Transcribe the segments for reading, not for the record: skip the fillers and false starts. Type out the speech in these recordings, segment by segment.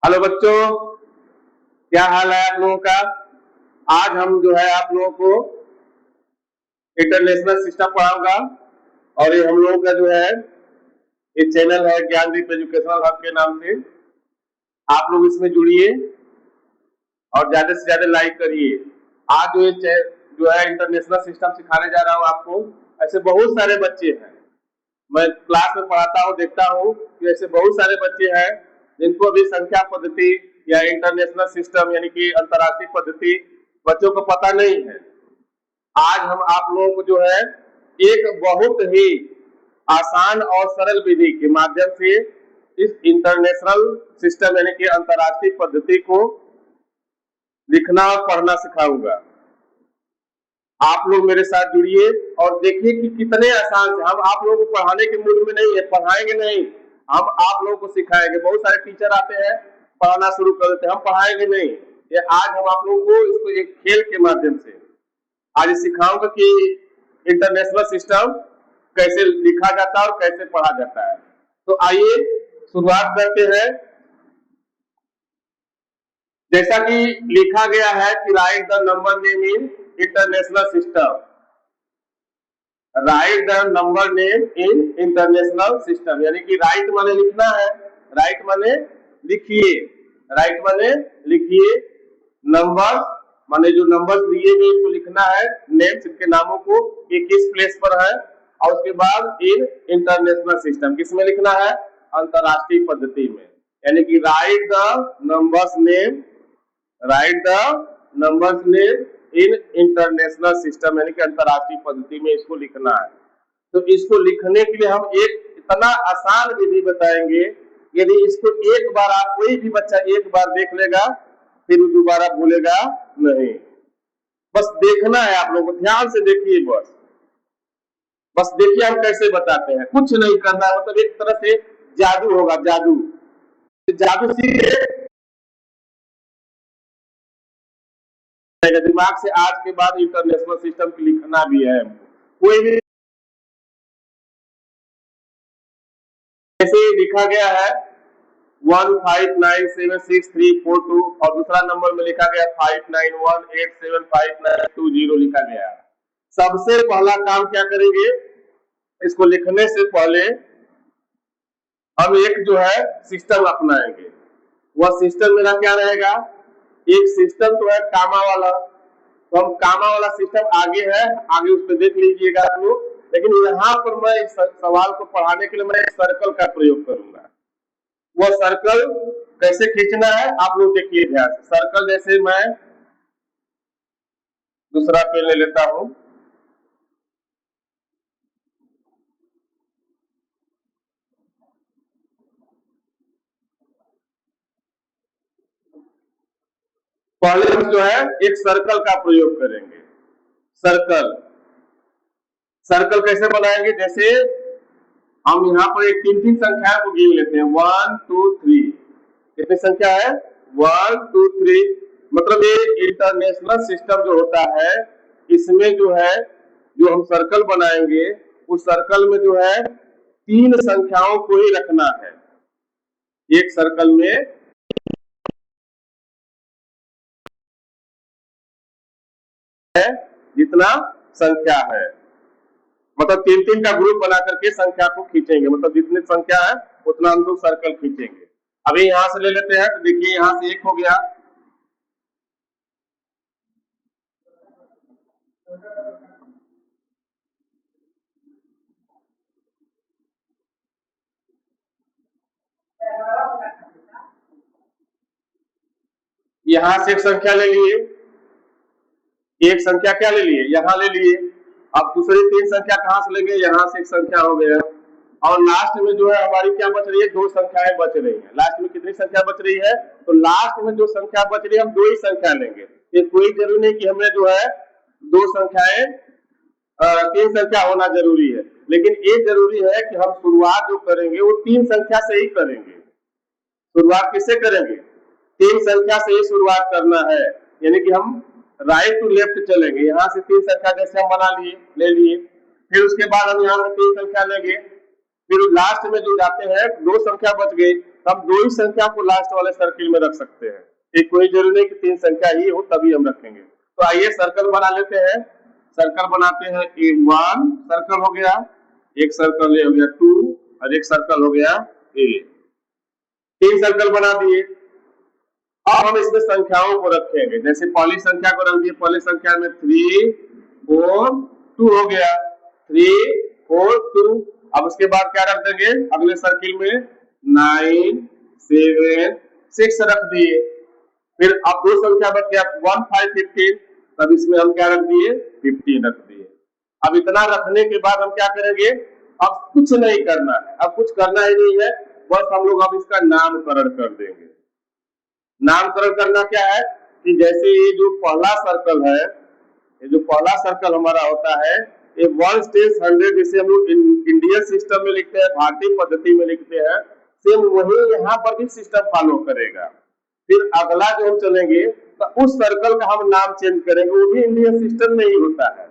Hello बच्चों, क्या हाल है आप लोगों का। आज हम जो है आप लोगों को इंटरनेशनल सिस्टम पढ़ाऊंगा। और ये हम लोगों का जो है ये चैनल है ज्ञानदीप एजुकेशनल हब के नाम से। आप लोग इसमें जुड़िए और ज्यादा से ज्यादा लाइक करिए। आज जो है इंटरनेशनल सिस्टम सिखाने जा रहा हूँ आपको। ऐसे बहुत सारे बच्चे हैं, मैं क्लास में पढ़ाता हूँ, देखता हूँ कि ऐसे बहुत सारे बच्चे हैं जिनको अभी संख्या पद्धति या इंटरनेशनल सिस्टम यानी कि अंतर्राष्ट्रीय पद्धति बच्चों को पता नहीं है। आज हम आप लोगों को जो है एक बहुत ही आसान और सरल विधि के माध्यम से इस इंटरनेशनल सिस्टम यानी कि अंतर्राष्ट्रीय पद्धति को लिखना और पढ़ना सिखाऊंगा। आप लोग मेरे साथ जुड़िए और देखिए कि कितने आसान से। हम आप लोगों को पढ़ाने के मूड में नहीं है, पढ़ाएंगे नहीं, हम आप लोगों को सिखाएंगे। बहुत सारे टीचर आते हैं, पढ़ाना शुरू कर देते हैं, हम पढ़ाएंगे नहीं। ये आज हम आप लोगों को इसको एक खेल के माध्यम से आज सिखाऊंगा कि इंटरनेशनल सिस्टम कैसे लिखा जाता है और कैसे पढ़ा जाता है। तो आइए शुरुआत करते हैं। जैसा कि लिखा गया है कि right the number name in international system. Right the number name in international system यानी कि राइट माने लिखना है, राइट माने लिखिए, राइट माने लिखिए, नंबर माने जो नंबर दिए गए उनको लिखना है, नेम्स इनके नामों को कि किस प्लेस पर है, और उसके बाद इन इंटरनेशनल सिस्टम किसमें लिखना है, अंतरराष्ट्रीय पद्धति में। यानी कि right the numbers name, right the numbers name in international system यानी कि अंतरराष्ट्रीय पद्धति में इसको लिखना है। तो इसको लिखने के लिए हम एक इतना आसान विधि बताएंगे, यदि इसको एक बार आप कोई भी बच्चा एक बार देख लेगा फिर वो दोबारा भूलेगा नहीं। बस देखना है, आप लोगों को ध्यान से देखिए, बस देखिए हम कैसे बताते हैं। कुछ नहीं करना है, मतलब एक तरह से जादू होगा, जादू जादू सीखे दिमाग से। आज के बाद इंटरनेशनल सिस्टम की लिखना भी है कोई भी, जैसे लिखा गया है 15976342 और दूसरा नंबर में लिखा गया 59187592 लिखा गया है। सबसे पहला काम क्या करेंगे, इसको लिखने से पहले हम एक जो है सिस्टम अपनाएंगे। वह सिस्टम मेरा क्या रहेगा, एक सिस्टम तो है कामा वाला, तो हम कामा वाला सिस्टम आगे है, आगे उस पर देख लीजिएगा आप लोग। लेकिन यहाँ पर मैं इस सवाल को पढ़ाने के लिए मैं सर्कल का प्रयोग करूंगा। वो सर्कल कैसे खींचना है आप लोग देखिए ध्यान से। सर्कल जैसे मैं दूसरा पेन ले लेता हूं, पहले हम जो है एक सर्कल का प्रयोग करेंगे। सर्कल सर्कल कैसे बनाएंगे, जैसे हम यहाँ पर एक तीन तीन संख्या को गिन लेते हैं, 1 2 3। कितनी संख्या है, 1 2 3। मतलब ये इंटरनेशनल सिस्टम जो होता है इसमें जो है जो हम सर्कल बनाएंगे उस सर्कल में जो है तीन संख्याओं को ही रखना है। एक सर्कल में है जितना संख्या है, मतलब तीन तीन का ग्रुप बना करके संख्या को खींचेंगे, मतलब जितनी संख्या है उतना हम लोग सर्कल खींचेंगे। अभी यहां से ले लेते हैं, तो देखिए यहां से एक हो गया, यहां से एक संख्या ले लिए, एक संख्या क्या ले लिए, यहां ले लिए। अब दूसरी तीन संख्या कहां से लेंगे, यहां से एक संख्या हो गया। और लास्ट में जो है हमारी क्या बच रही है, दो संख्याएं बच रही है। लास्ट में कितनी संख्या बच रही है, तो लास्ट में जो संख्या बच रही है हम दो ही संख्या लेंगे। ये कोई जरूरी नहीं कि हमें जो है दो संख्याएं तीन संख्या होना जरूरी है, लेकिन ये जरूरी है कि हम शुरुआत जो करेंगे वो तीन संख्या से ही करेंगे। शुरुआत किससे करेंगे, तीन संख्या से ही शुरुआत करना है। यानी कि हम राइट टू लेफ्ट चलेंगे, यहाँ से तीन संख्या जैसे हम बना लिए ले लिए, फिर उसके बाद हम यहाँ से तीन संख्या लेंगे, फिर लास्ट में जो जाते हैं, दो संख्या बच गई, हम दो ही संख्या को लास्ट वाले सर्किल में रख सकते हैं। एक कोई जरूरी नहीं कि तीन संख्या ही हो तभी हम रखेंगे। तो आइए सर्कल बना लेते हैं। सर्कल बनाते हैं। A1 सर्कल हो गया, एक सर्कल हो गया 2 और एक सर्कल हो गया A। तीन सर्कल बना दिए। अब हम इसमें संख्याओं को रखेंगे। जैसे पहली संख्या को रख दिए, पहली संख्या में 3 4 2 हो गया, 3 4 2। अब उसके बाद क्या रख देंगे अगले सर्किल में, 9 7 6 रख दिए। फिर अब दो संख्या बच गया 1 5 15, तब इसमें हम क्या रख दिए 15 रख दिए। अब इतना रखने के बाद हम क्या करेंगे, अब कुछ नहीं करना है, अब कुछ करना ही नहीं है, बस हम लोग अब इसका नामकरण कर देंगे। नामकरण करना क्या है कि जैसे ये जो पहला सर्कल है, ये जो पहला सर्कल हमारा होता है, ये 1 स्टेज 100 जिसे हम लोग इंडियन सिस्टम में लिखते हैं, भारतीय पद्धति में लिखते हैं, सेम वही यहाँ पर भी सिस्टम फॉलो करेगा। फिर अगला जो हम चलेंगे तो उस सर्कल का हम नाम चेंज करेंगे, वो भी इंडियन सिस्टम में ही होता है,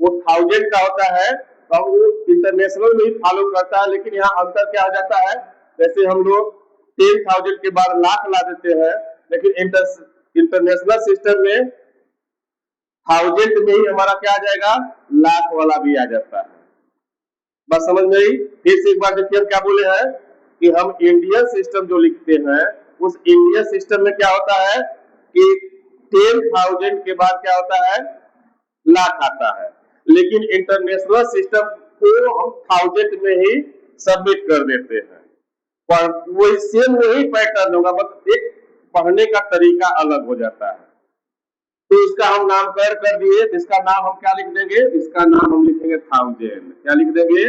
वो 1000 का होता है, तो वो इंटरनेशनल में ही फॉलो करता है। लेकिन यहाँ अंतर क्या हो जाता है, जैसे हम लोग 10,000 के बाद लाख ला देते हैं, लेकिन इंटरनेशनल सिस्टम में 1000 में ही हमारा क्या आ जाएगा, लाख वाला भी आ जाता है। बस समझ में आई। फिर से एक बार देखिए हम क्या बोले हैं कि हम इंडियन सिस्टम जो लिखते हैं, उस इंडियन सिस्टम में क्या होता है कि 10,000 के बाद क्या होता है, लाख आता है। लेकिन इंटरनेशनल सिस्टम को हम 1000 में ही सबमिट कर देते हैं, पर वही सेम वही पैटर्न होगा, बस एक पढ़ने का तरीका अलग हो जाता है। तो इसका हम नामकरण कर दिए, इसका नाम हम क्या लिख देंगे, इसका नाम हम लिखेंगे 1000। क्या लिख देंगे,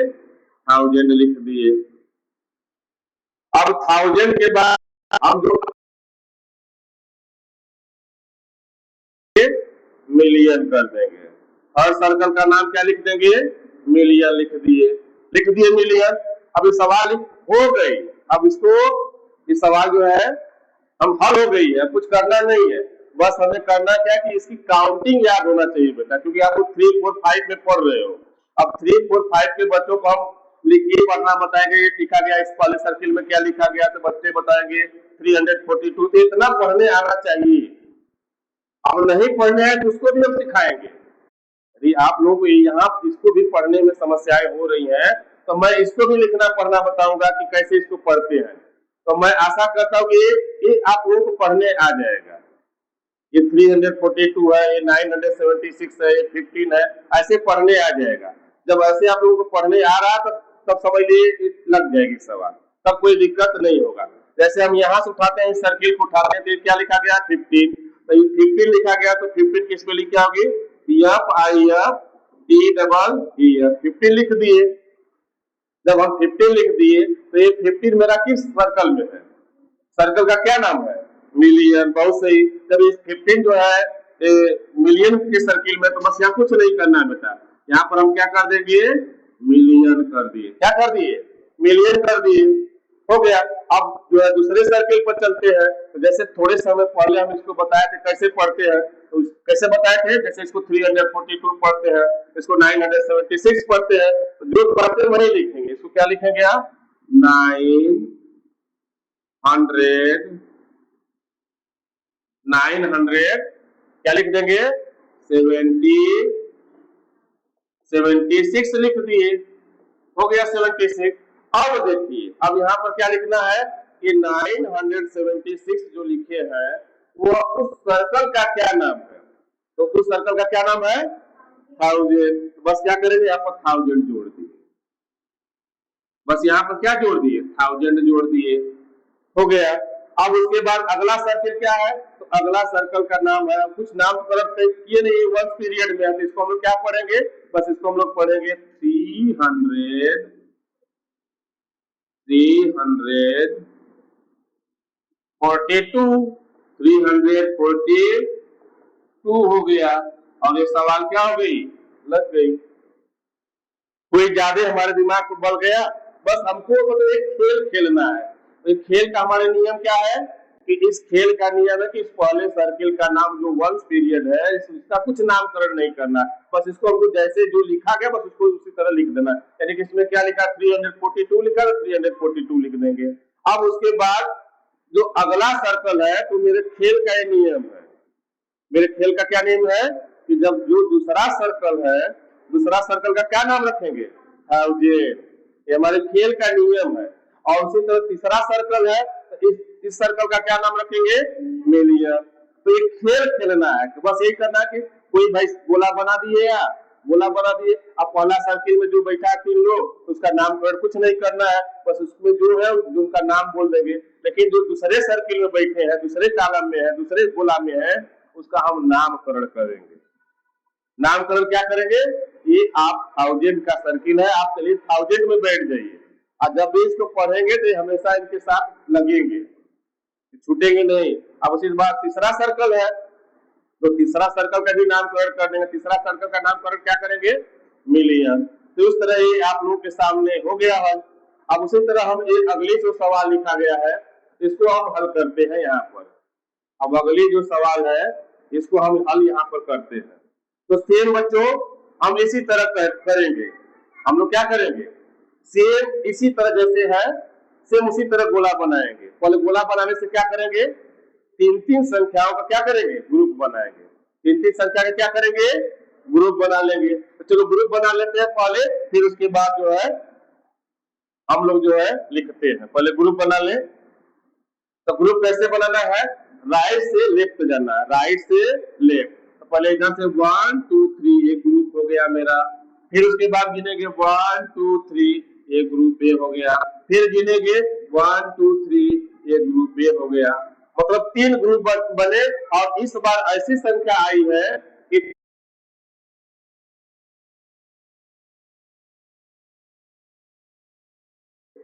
1000 लिख दिए। अब 1000 के बाद हम जो मिलियन कर देंगे, हर सर्कल का नाम क्या लिख देंगे, मिलियन लिख दिए। लिख दिए मिलियन। अब ये सवाल हो गई, अब इसको इस सवाल जो है हम हल हो गई है, कुछ करना नहीं है, बस हमें करना क्या कि इसकी काउंटिंग याद होना चाहिए बेटा, क्योंकि आप 3 4 5 में पढ़ रहे हो। अब 3 4 5 के बच्चों को हम लिखिए पढ़ना बताएंगे, ये लिखा गया इस वाले सर्किल में क्या लिखा गया, तो बच्चे बताएंगे 342। तो इतना पढ़ने आना चाहिए। अब नहीं पढ़ने आए तो उसको भी हम सिखाएंगे। यदि आप लोग यहाँ इसको भी पढ़ने में समस्याएं हो रही हैं, तो मैं इसको भी लिखना पढ़ना बताऊंगा कि कैसे इसको पढ़ते हैं। तो मैं आशा करता हूँ कि ये आप लोगों को पढ़ने आ जाएगा। ये 342 है, ये 976 है, ये 15 है, ऐसे पढ़ने आ जाएगा। जब ऐसे आप लोगों को पढ़ने आ रहा तब समझ लिए लग जाएगी सवाल, तब कोई दिक्कत नहीं होगा। जैसे हम यहाँ से उठाते हैं, सर्किल को उठाते हैं, तो क्या लिखा गया 15, तो ये 15 लिखा गया, तो 15 की स्पेलिंग क्या होगी, FIFT 15 लिख दिए। जब हम 15 लिख दिए तो ये 15 मेरा किस सर्कल में है, सर्कल का क्या नाम है, मिलियन। बहुत सही। जब इस 15 जो है मिलियन के सर्किल में, तो बस यहाँ कुछ नहीं करना है बेटा, यहाँ पर हम क्या कर देंगे, मिलियन कर दिए। क्या कर दिए, मिलियन कर दिए, हो गया। अब जो है दूसरे सर्किल पर चलते हैं। तो जैसे थोड़े समय पहले हम इसको बताए थे कैसे पढ़ते हैं, तो कैसे बताए थे, जैसे इसको 342 पढ़ते हैं, इसको 976 पढ़ते हैं, तो जो पढ़ते हैं वही लिखेंगे। इसको क्या लिखेंगे आप, 900 क्या लिख देंगे, 76 लिख दिए, हो गया 76। अब देखिए, अब यहाँ पर क्या लिखना है कि 976 जो लिखे हैं वो उस सर्कल का क्या नाम है, तो उस सर्कल का क्या नाम है, 1000। बस क्या करेंगे, यहाँ पर 1000 जोड़ दिए, बस यहाँ पर क्या जोड़ दिए, 1000 जोड़ दिए, हो गया। अब उसके बाद अगला सर्कल क्या है, तो अगला सर्कल का नाम है, कुछ नाम किए नहीं, वन पीरियड में है, तो इसको हम लोग क्या पढ़ेंगे, बस इसको हम लोग पढ़ेंगे 342 हो गया। और ये सवाल क्या हो गई, लग गई, कोई ज्यादा हमारे दिमाग को बल गया। बस हमको मतलब एक खेल खेलना है। तो खेल का हमारे नियम क्या है कि इस खेल का नियम है कि इस पहले सर्किल का नाम जो वंस पीरियड है इसका कुछ नामकरण नहीं करना, बस इसको हमको जैसे जो लिखा गया बस उसको उसी तरह लिख देना। यानी कि इसमें क्या लिखा 342 लिखा तो 342 लिख देंगे। अब उसके बाद जो अगला सर्कल है तो मेरे खेल का ये नियम है, मेरे खेल का क्या नियम है कि जब जो दूसरा सर्कल है, दूसरा सर्कल का क्या नाम रखेंगे, थाउजेंड। ये हमारे खेल का नियम है। और उसी तरह तीसरा सर्कल है तो इस सर्कल का क्या नाम रखेंगे, मिलियन। तो एक खेल खेलना है, तो बस यही करना है कि कोई भाई गोला बना दिए या गोला बना दिए, अब पहला सर्किल में जो बैठा है 3 लोग उसका नामकरण कुछ नहीं करना है, बस उसमें जो है उनका नाम बोल देंगे। लेकिन जो दूसरे सर्किल में बैठे हैं, दूसरे कॉलम में है, दूसरे गोला में है, उसका हम नामकरण करेंगे। नामकरण क्या करेंगे, ये आप थाउजेंड का सर्किल है, आप चलिए थाउजेंड में बैठ जाइए, और जब भी इसको पढ़ेंगे तो हमेशा इनके साथ लगेंगे, छूटेंगे नहीं। अब उसी बात तीसरा सर्कल है तो तीसरा सर्कल का भी नामकरण कर देंगे। तीसरा सर्कल का नामकरण क्या करेंगे, मिलियन। तो इस तरह ये आप लोगों के सामने हो गया हल। अब उसी तरह हम एक अगली जो सवाल लिखा गया है इसको हम हल करते हैं यहाँ पर। अब अगली जो सवाल है इसको हम हल यहाँ पर करते हैं। तो सेम बच्चों हम इसी तरह करेंगे, हम लोग क्या करेंगे, सेम इसी तरह जैसे है सेम उसी तरह गोला बनाएंगे। पहले गोला बनाने से क्या करेंगे, 3-3 संख्याओं का क्या करेंगे, ग्रुप बनाएंगे। 3-3 संख्या का क्या करेंगे, ग्रुप बना लेंगे। तो चलो ग्रुप बना लेते हैं पहले, फिर उसके बाद जो है हम लोग जो है लिखते हैं। पहले ग्रुप बना ले। तो ग्रुप कैसे बनाना है, राइट से लेफ्ट जाना है, राइट से लेफ्ट। तो पहले इधर से 1 2 3 एक ग्रुप हो गया मेरा। फिर उसके बाद गिनेंगे 1 2 3 एक ग्रुप ए हो गया। फिर गिनेंगे 1 2 3 एक ग्रुप ए हो गया। मतलब 3 ग्रुप बने। और इस बार ऐसी संख्या आई है कि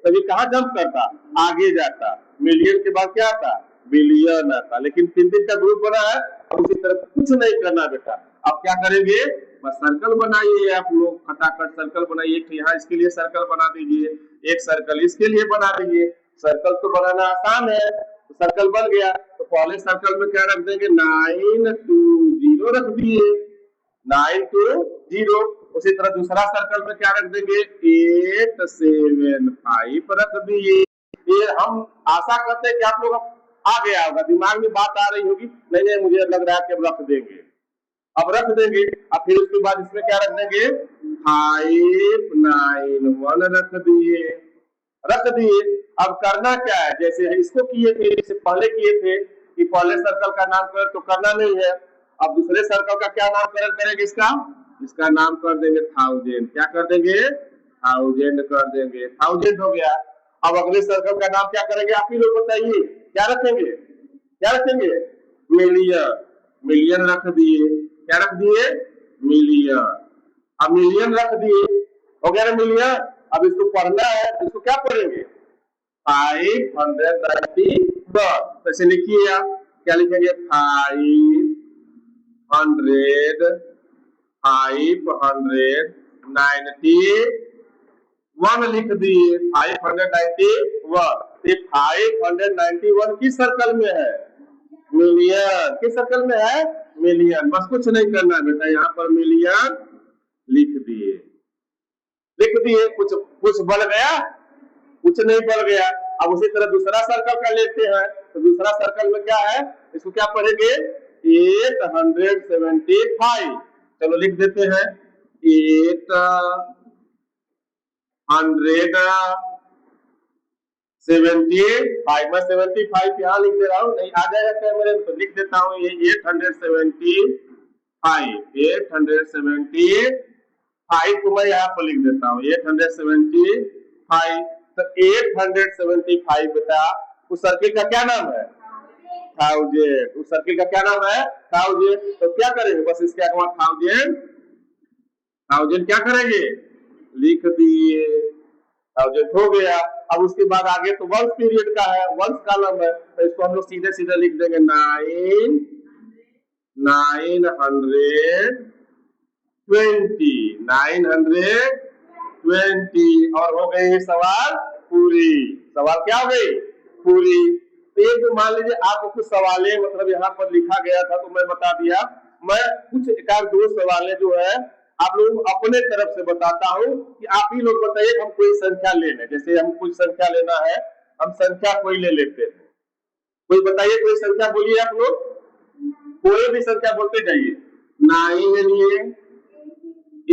कभी कहाँ जंप करता, आगे जाता, मिलियन के बाद क्या आता, बिलियन आता। लेकिन 3-3 का ग्रुप बना है, उसी तरह कुछ नहीं करना बेटा। अब क्या करेंगे, बस सर्कल बनाइए, आप लोग फटाफट सर्कल बनाइए। यहाँ इसके लिए सर्कल बना दीजिए, एक सर्कल इसके लिए बना दीजिए। सर्कल तो बनाना आसान है, तो सर्कल बन गया। तो पहले सर्कल में क्या रख देंगे, 9 2 0 रख दिए, 9 2 0। उसी तरह दूसरा सर्कल में क्या रख देंगे, 8 7 5 रख दिए। ये हम आशा करते हैं कि आप लोग आ गया होगा, दिमाग में बात आ रही होगी, नहीं नहीं मुझे लग रहा है कि अब रख देंगे, अब रख देंगे। अब फिर उसके बाद इसमें क्या रख देंगे, 5 9 1 रख दिए, रख दिए। अब करना क्या है, जैसे इसको किए थे, इससे पहले किए थे कि पहले सर्कल का नामकरण तो करना नहीं है। अब दूसरे सर्कल का क्या नामकरण करेंगे, इसका नाम कर देंगे थाउजेंड। क्या कर देंगे, थाउजेंड कर देंगे, थाउजेंड हो गया। अब अगले सर्कल का नाम क्या करेंगे, आप ही लोग बताइए, क्या रखेंगे, क्या रखेंगे, मिलियन। मिलियन रख दिए, क्या रख दिए, मिलियन। अब मिलियन रख दिए, हो गया ना मिलियन। अब इसको पढ़ना है तो इसको क्या पढ़ेंगे, 591। ऐसे लिखिए आप, क्या लिखेंगे, 591 लिख दिए, 591। 591 किस सर्कल में है, मिलियन। किस सर्कल में है, मिलियन। बस कुछ नहीं करना बेटा, यहाँ पर मिलियन लिख दिए, लिख दिए। कुछ बढ़ गया, कुछ नहीं बढ़ गया। अब उसी तरह दूसरा सर्कल का लेते हैं। तो दूसरा सर्कल में क्या है, इसको क्या पढ़ेंगे, 875। चलो लिख देते हैं, 875। मैं 75 यहाँ लिख दे रहा हूँ, नहीं आ जाएगा कैमरे में तो लिख देता हूँ, ये 875। 875 को मैं यहाँ पर लिख देता हूँ, 875। तो 875 बेटा उस सर्किल का क्या नाम है, थाउजेंड। उस सर्किल का क्या नाम है, थाउजेंड। तो क्या करेंगे, बस इसके आगे थाउजेंड, थाउजेंड क्या करेंगे, लिख दिए, थाउजेंड हो गया। अब उसके बाद आगे तो वंस पीरियड का है, वंस कॉलम है, तो इसको हम लोग सीधे सीधे लिख देंगे 920। और हो गई सवाल पूरी। सवाल क्या हो गई, पूरी। तो एक तो मान लीजिए आपको कुछ सवालें मतलब यहाँ पर लिखा गया था तो मैं बता दिया, मैं कुछ एक आध दो सवालें जो है आप लोगों को अपने तरफ से बताता हूँ कि आप ही लोग बताइए हम कोई संख्या ले लें। जैसे हम कुछ संख्या लेना है, हम संख्या कोई ले लेते हैं, कोई बताइए कोई संख्या बोलिए आप लोग, कोई भी संख्या बोलते जाइए। 9 ले लिए,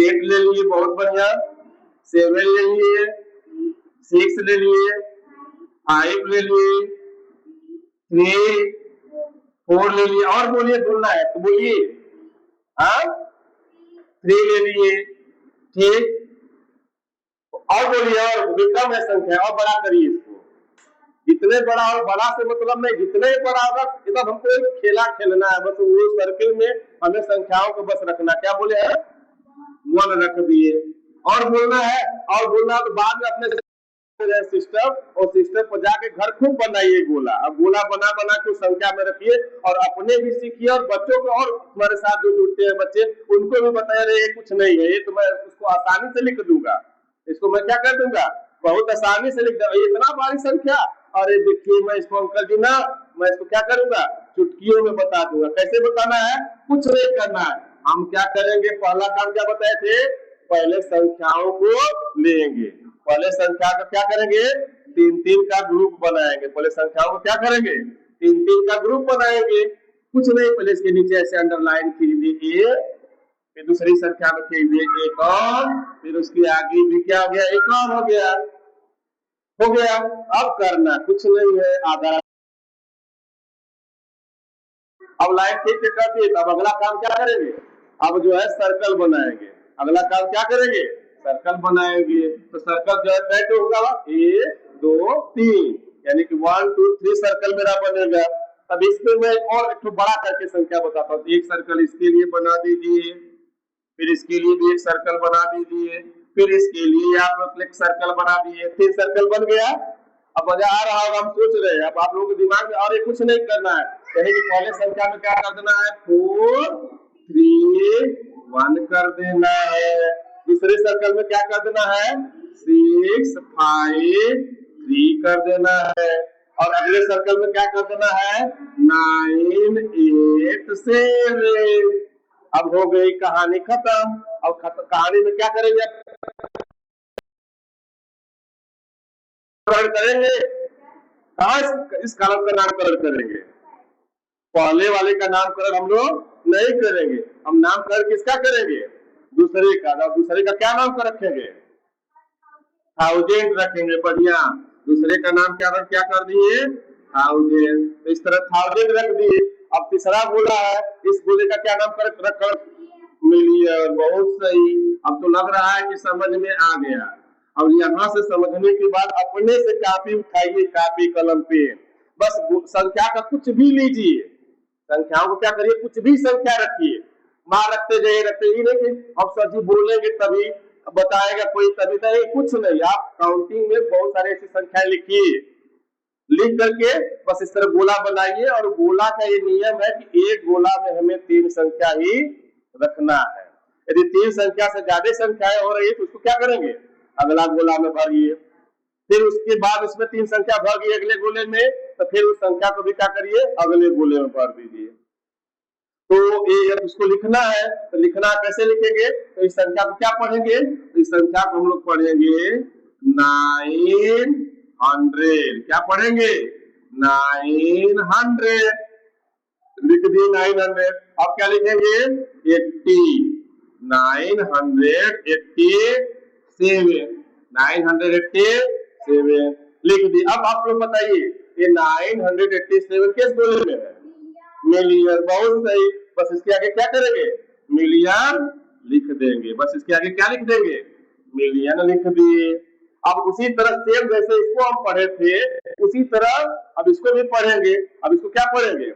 8 ले लिए, बहुत बढ़िया, 7 ले लिए, 6 ले लिए, 5 ले लिए, 3, 4 ले लिए, और बोलिए, बोलना है तो बोलिए। हाँ, 3 ले लिए, ठीक, और बोलिए, और कम है संख्या, और बड़ा करिए इसको। जितने बड़ा, और बड़ा से मतलब नहीं, जितने बड़ा होगा मतलब हमको एक खेला खेलना है, बस वो सर्किल में हमें संख्याओं को बस रखना। क्या बोले हैं, 1 रख दिए, और बोलना है, और बोलना तो बाद में अपने सिस्टम, और सिस्टम पर जाके घर खूब बनाइए गोला। अब गोला बना बना के संख्या में रखिए और अपने भी सीखिए, और बच्चों को, और तुम्हारे साथ जो जुड़ते हैं बच्चे उनको भी बताया रहे, ये कुछ नहीं है, ये तो मैं उसको आसानी से लिख दूंगा, इसको मैं क्या कर दूंगा, बहुत आसानी से लिख दूंगा, इतना बड़ी संख्या। अरे देखिए मैं इसको अंकल जी ना, मैं इसको क्या करूंगा, चुटकियों में बता दूंगा। कैसे बताना है, कुछ नहीं करना है। हम क्या करेंगे, पहला काम क्या बताए थे, पहले संख्याओं को लेंगे, पहले संख्या का क्या करेंगे, 3-3 का ग्रुप बनाएंगे। पहले संख्याओं को क्या करेंगे, 3-3 का ग्रुप बनाएंगे। कुछ नहीं, पहले इसके नीचे ऐसे अंडरलाइन कीजिए, फिर दूसरी संख्या में कीजिए एक और, फिर उसके आगे भी क्या हो गया, एक और हो गया, हो गया। अब करना कुछ नहीं है, आधा। अब लाइन ठीक कर दिए, अब अगला काम क्या करेंगे, अब जो है सर्कल बनाएंगे। अगला काम क्या करेंगे, सर्कल बनाएंगे। तो सर्कल जो है कैसे होगा, 1 2 3, यानी कि 1 2 3 सर्कल मेरा बनेगा। अब इसमें मैं और एक बड़ा करके संख्या बताता हूँ। एक सर्कल इसके लिए बना दीजिए, फिर इसके लिए भी एक सर्कल बना दीजिए, फिर इसके लिए आप एक सर्कल बना दिए, 3 सर्कल बन गया। अब मजा आ रहा होगा, हम सोच रहे हैं, अब आप लोगों के दिमाग में और कुछ नहीं करना है, कहीं कि पहले संख्या में क्या कर देना है, 4 3 1 कर देना है। दूसरे सर्कल में क्या कर देना है, 6 5 3 कर देना है। और अगले सर्कल में क्या कर देना है, 9 8 7। अब हो गई कहानी खत्म। अब कहानी में क्या करेंगे, करेंगे कहा, इस कलम का नामकरण करेंगे। पहले वाले का नामकरण हम लोग नहीं करेंगे, हम नामकरण किसका करेंगे, दूसरे का। दूसरे का क्या नाम कर रखेंगे, 1000 रखेंगे, बढ़िया। दूसरे का नाम क्या कर दिए, 1000। तो इस तरह 1000 रख दिए। अब तीसरा गोला है, इस गोले का क्या नाम कर मिलियन, बहुत सही। अब तो लग रहा है कि समझ में आ गया। अब यहाँ से समझने के बाद अपने से कॉपी उठाइए, कॉपी कलम पेन, बस संख्या का कुछ भी लीजिए, संख्याओं को क्या करिए, कुछ भी संख्या रखिए, माँ रखते जाइए, रखते ही नहीं। अब सर जी बोलेंगे तभी बताएगा कोई, तभी नहीं, कुछ नहीं। आप काउंटिंग में बहुत सारे ऐसी संख्याएं लिखिए, लिख करके बस इस तरह गोला बनाइए। और गोला का ये नियम है कि एक गोला में हमें 3 संख्या ही रखना है। यदि 3 संख्या से ज्यादा संख्याएं हो रही है तो उसको क्या करेंगे, अगला गोला में भरिए। फिर उसके बाद उसमें 3 संख्या भर गई अगले गोले में, तो फिर उस संख्या को भी क्या करिए, अगले गोले में भर दीजिए। तो ये उसको लिखना है, तो लिखना कैसे लिखेंगे, तो इस संख्या को क्या पढ़ेंगे, तो इस संख्या को हम लोग पढ़ेंगे 900। क्या पढ़ेंगे, 900, लिख दिए 900। अब क्या लिखेंगे, 80, 987, 987 लिख दी। अब आप लोग बताइए ये 987 किस गोले में है, मिलियन, बहुत सही। बस इसके आगे क्या करेंगे, मिलियन लिख देंगे, बस इसके आगे क्या लिख देंगे, मिलियन लिख दिए। अब उसी तरह सेम जैसे इसको हम पढ़े थे उसी तरह अब इसको भी पढ़ेंगे। अब इसको क्या पढ़ेंगे,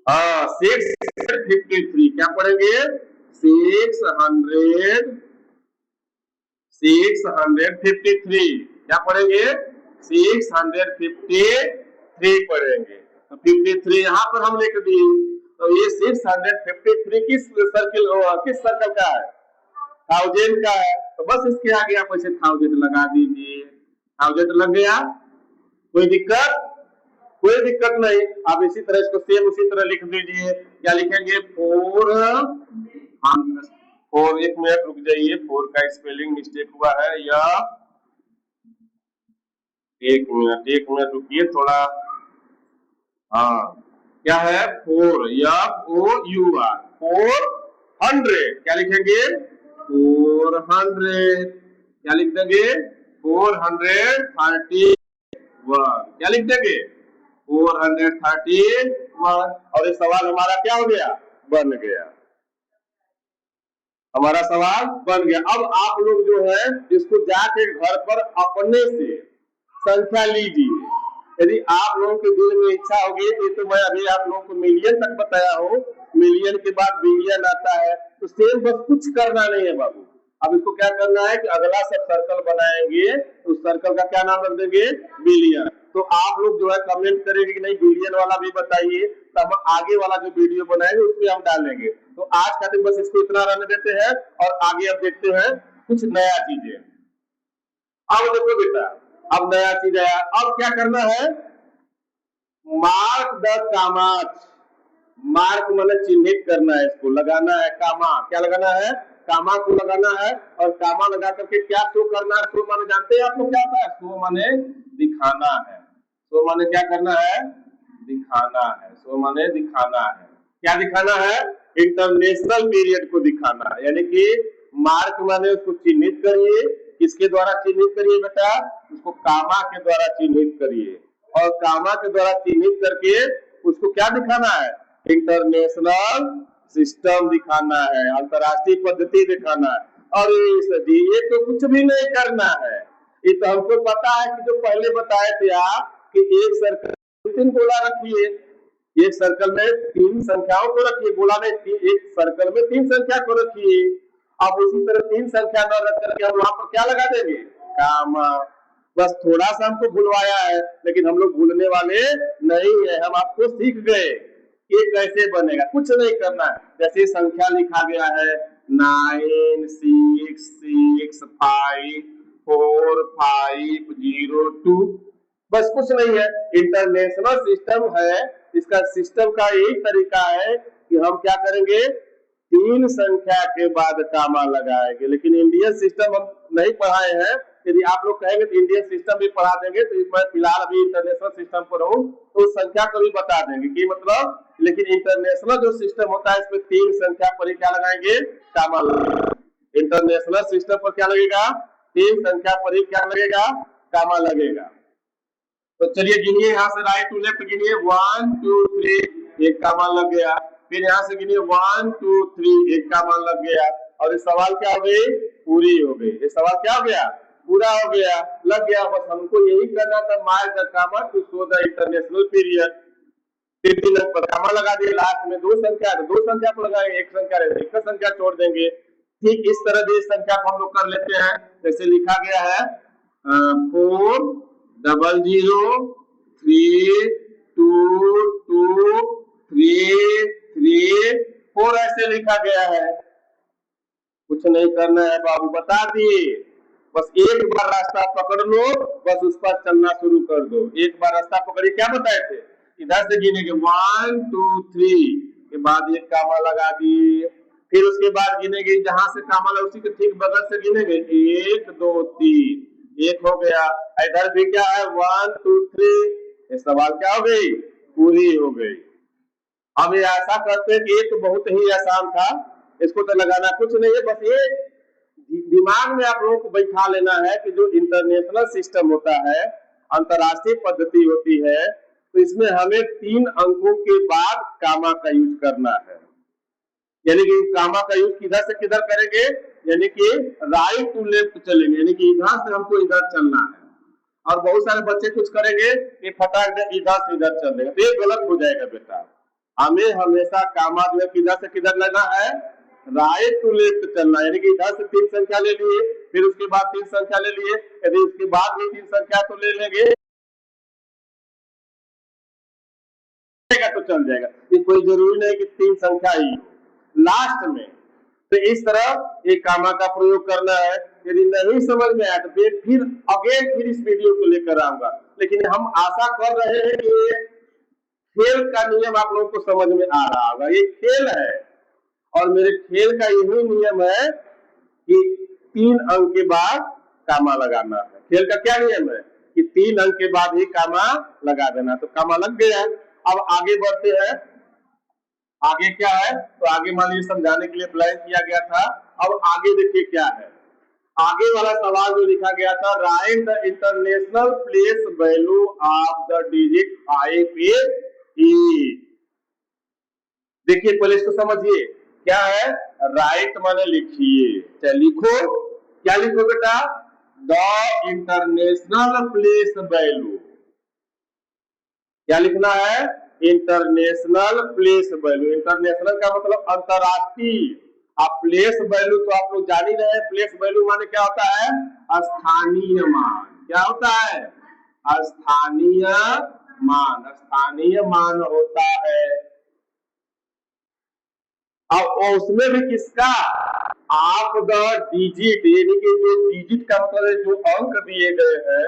हाँ 653, क्या पढ़ेंगे, 653, क्या पढ़ेंगे, 653 पढ़ेंगे। तो 53 यहाँ पर हम लिख दिए। तो ये 653 किस सर्कल का है, 1000 का है। तो बस इसके आगे आप ऐसे 1000 लगा दीजिए। ऑब्जेक्ट लग गया, कोई दिक्कत? कोई दिक्कत नहीं। आप इसी तरह इसको सेम उसी तरह लिख दीजिए। क्या लिखेंगे? 4, 1 मिनट रुक जाइए, 4 का स्पेलिंग मिस्टेक हुआ है या 1 मिनट रुकिए थोड़ा। हाँ, क्या है? 4 FOUR 400। क्या लिखेंगे? 400। क्या लिख देंगे? 431। क्या लिख देंगे? 431। और ये सवाल हमारा क्या हो गया? बन गया। हमारा सवाल बन गया। अब आप लोग जो है इसको जाके घर पर अपने से संख्या लीजिए। यदि आप लोगों के दिल में इच्छा होगी तो मैं अभी आप लोगों को मिलियन तक बताया हूँ, मिलियन के बाद बिलियन आता है, तो सेम बस कुछ करना नहीं है बाबू। अब इसको क्या करना है कि अगला सब सर्कल बनाएंगे, उस सर्कल का क्या नाम रख देंगे? बिलियन। तो आप लोग जो है कमेंट करेंगे कि नहीं बिलियन वाला भी बताइए, तो हम आगे वाला जो वीडियो बनाएंगे उसमें हम डालेंगे। तो आज का दिन बस इसको इतना रहने देते हैं और आगे अब देखते हैं कुछ नया चीजें। अब देखो बेटा, अब नया चीज आया। अब क्या करना है? मार्क द कामाच। मार्क मतलब चिन्हित करना है, इसको लगाना है कामा। क्या लगाना है? कामा को लगाना है। और कामा लगा करके क्या शो करना है? शो माने जानते हैं आप लोग क्या होता है? शो माने दिखाना है। शो माने क्या करना है? दिखाना है। शो माने दिखाना है। क्या दिखाना है? इंटरनेशनल पीरियड को दिखाना है। यानी कि मार्क माने उसको चिन्हित करिए। किसके द्वारा चिन्हित करिए बेटा? उसको कामा के द्वारा चिन्हित करिए। और कामा के द्वारा चिन्हित करके उसको क्या दिखाना है? इंटरनेशनल सिस्टम दिखाना है, अंतरराष्ट्रीय पद्धति दिखाना है। और ये तो कुछ भी नहीं करना है। ये तो हमको पता है कि जो पहले बताए थे आप कि एक सर्कल 3 गोला रखिए, एक सर्कल में 3 संख्याओं को रखिए। गोला में एक सर्कल में 3 संख्या को रखिए। अब उसी तरह 3 संख्या न रख करके हम वहां पर क्या लगा देंगे? कामा। बस थोड़ा सा हमको भूलवाया है, लेकिन हम लोग भूलने वाले नहीं है। हम आपको सीख गए ये कैसे बनेगा, कुछ नहीं करना है। जैसे संख्या लिखा गया है 9 6 6 5 4 5 0 2, बस कुछ नहीं है। इंटरनेशनल सिस्टम है, इसका सिस्टम का यही तरीका है कि हम क्या करेंगे? 3 संख्या के बाद कामा लगाएंगे। लेकिन इंडियन सिस्टम हम नहीं पढ़ाए हैं। यदि आप लोग कहेंगे तो इंडियन सिस्टम भी पढ़ा देंगे। तो मैं फिलहाल अभी इंटरनेशनल सिस्टम पर हूँ, तो उस संख्या को भी बता देंगे कि मतलब। लेकिन इंटरनेशनल जो सिस्टम होता है इसमें 3 संख्या पर ही क्या लगाएंगे? कामा लगेगा। इंटरनेशनल सिस्टम पर क्या लगेगा? 3 संख्या पर ही क्या लगेगा? कामा लगेगा। तो चलिए गिनिए, यहाँ से राइट टू लेफ्ट गिनिए। 1 2 3, एक कामा लग गया। फिर यहाँ से गिनिए 1 2 3, एक कामा लग गया। और ये सवाल क्या हो गई? पूरी हो गई। ये सवाल क्या हो गया? पूरा हो गया, लग गया। बस हमको यही करना था, mark the comma to show the international period. 3 पर कामा लगा दिए। लास्ट में 2 संख्या, तो 2 संख्या को लगाएंगे, एक संख्या रहेगा, एक संख्या छोड़ देंगे। ठीक इस तरह भी इस संख्या को हम लोग कर लेते हैं। जैसे लिखा गया है 4 0 3 2 2 3 3 4 ऐसे लिखा गया है। कुछ नहीं करना है बाबू, बता दिए। बस एक बार रास्ता पकड़ लो, बस उस पर चलना शुरू कर दो। एक बार रास्ता पकड़िए। क्या बताए थे? इधर से गिनेंगे 1 2 3 के बाद एक कामा लगा दिए। फिर उसके बाद गिनेंगे जहां से कामा लगा उसी के ठीक बगल से गिनेंगे 1 2 3, एक हो गया। इधर भी क्या है? 1 2 3। ये सवाल क्या हो गई? पूरी हो गई। अब ये ऐसा करते हैं कि ये तो बहुत ही आसान था, इसको तो लगाना कुछ नहीं है। बस ये दिमाग में आप लोगों को बैठा लेना है कि जो इंटरनेशनल सिस्टम होता है, अंतरराष्ट्रीय पद्धति होती है, तो इसमें हमें 3 अंकों के बाद कामा का यूज करना है। यानी कि कामा का यूज किधर से किधर करेंगे? यानी कि राइट टू लेफ्ट चलेंगे, यानी कि इधर से हमको इधर चलना है। और बहुत सारे बच्चे कुछ करेंगे कि फटाक दे इधर से इधर चल देगा, तो ये गलत हो जाएगा बेटा। हमें हमेशा कामा जो है किधर से किधर लेना है? राइट टू लेफ्ट चलना है। यानी कि इधर से 3 संख्या ले लिए, फिर उसके बाद 3 संख्या ले लिए, यदि उसके बाद भी 3 संख्या तो ले लेंगे तो चल जाएगा। ये कोई जरूरी नहीं कि 3 संख्या ही लास्ट में। तो इस तरह एक कामा का प्रयोग करना है। यदि नहीं समझ में आया तो फिर अगेन फिर इस वीडियो को लेकर आऊंगा। लेकिन हम आशा कर रहे हैं कि ये खेल का नियम आप लोगों को समझ में आ रहा होगा। ये खेल है और मेरे खेल का यही नियम है कि 3 अंक के बाद कामा लगाना है। खेल का क्या नियम है कि 3 अंक के बाद ही कामा लगा देना। तो कामा लग गया। अब आगे बढ़ते हैं। आगे क्या है तो आगे मान लीजिए समझाने के लिए ब्लैंक किया गया था। अब आगे देखिए क्या है। आगे वाला सवाल जो लिखा गया था, right the international place value of the digit 588। देखिए पहले इसको समझिए क्या है। राइट माने लिखिए, चाहे लिखो। क्या लिखो बेटा? The international place value. क्या लिखना है? International place value. इंटरनेशनल का मतलब अंतरराष्ट्रीय। अब प्लेस वैल्यू तो आप लोग जान ही रहे हैं। प्लेस वैल्यू माने क्या होता है? स्थानीय मान। क्या होता है? स्थानीय मान। स्थानीय मान होता है। अब उसमें भी किसका? ऑफ द डिजिट, यानी कि जो डिजिट का मतलब है जो अंक दिए गए हैं,